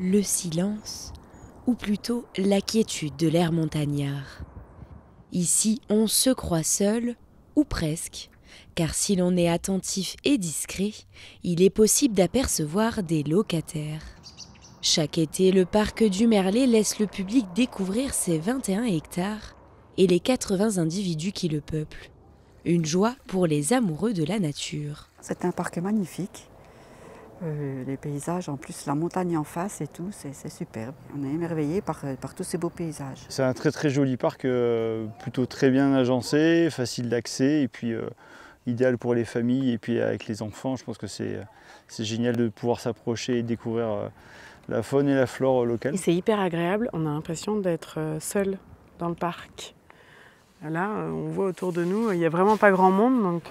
le silence, ou plutôt la quiétude de l'air montagnard. Ici, on se croit seul, ou presque, car si l'on est attentif et discret, il est possible d'apercevoir des locataires. Chaque été, le parc du Merlet laisse le public découvrir ses 21 hectares et les 80 individus qui le peuplent. Une joie pour les amoureux de la nature. C'est un parc magnifique. Les paysages, en plus la montagne en face et tout, c'est superbe. On est émerveillé par tous ces beaux paysages. C'est un très joli parc, plutôt très bien agencé, facile d'accès et puis idéal pour les familles et puis avec les enfants. Je pense que c'est génial de pouvoir s'approcher et découvrir la faune et la flore locale. C'est hyper agréable, on a l'impression d'être seul dans le parc. Là, on voit autour de nous, il n'y a vraiment pas grand monde,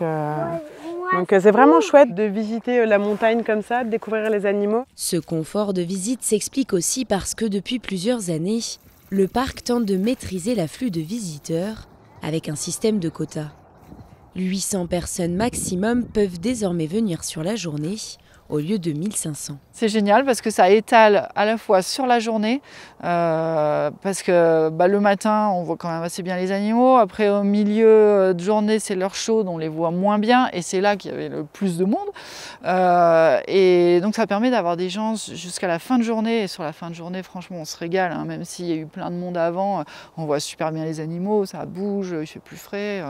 donc c'est vraiment chouette de visiter la montagne comme ça, de découvrir les animaux. Ce confort de visite s'explique aussi parce que depuis plusieurs années, le parc tente de maîtriser l'afflux de visiteurs avec un système de quotas. 800 personnes maximum peuvent désormais venir sur la journée au lieu de 1500. C'est génial parce que ça étale à la fois sur la journée, parce que le matin on voit quand même assez bien les animaux, après au milieu de journée c'est l'heure chaude, on les voit moins bien et c'est là qu'il y avait le plus de monde. Et donc ça permet d'avoir des gens jusqu'à la fin de journée, et sur la fin de journée franchement on se régale, hein, même s'il y a eu plein de monde avant, on voit super bien les animaux, ça bouge, il fait plus frais,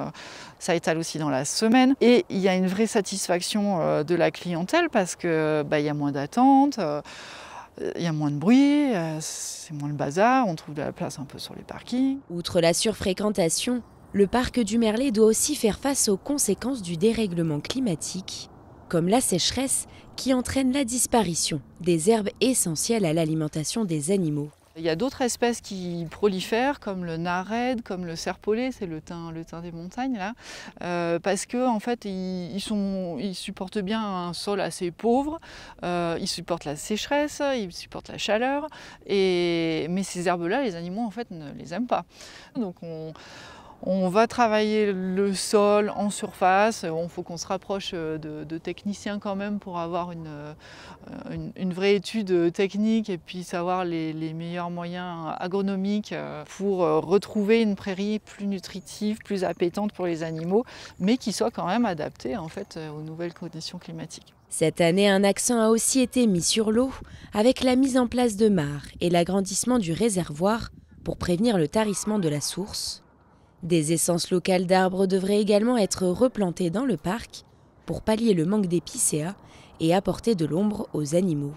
ça étale aussi dans la semaine et il y a une vraie satisfaction de la clientèle parce que il y a moins d'attente, il y a moins de bruit, c'est moins le bazar, on trouve de la place un peu sur les parkings. Outre la surfréquentation, le parc du Merlet doit aussi faire face aux conséquences du dérèglement climatique, comme la sécheresse qui entraîne la disparition des herbes essentielles à l'alimentation des animaux. Il y a d'autres espèces qui prolifèrent, comme le narède, comme le serpolet, c'est le thym des montagnes, là, parce que en fait, ils supportent bien un sol assez pauvre, ils supportent la sécheresse, ils supportent la chaleur, mais ces herbes-là, les animaux en fait ne les aiment pas. Donc on va travailler le sol en surface, il faut qu'on se rapproche de techniciens quand même pour avoir une vraie étude technique et puis savoir les meilleurs moyens agronomiques pour retrouver une prairie plus nutritive, plus appétante pour les animaux, mais qui soit quand même adaptée en fait aux nouvelles conditions climatiques. Cette année, un accent a aussi été mis sur l'eau avec la mise en place de mares et l'agrandissement du réservoir pour prévenir le tarissement de la source. Des essences locales d'arbres devraient également être replantées dans le parc pour pallier le manque d'épicéas et apporter de l'ombre aux animaux.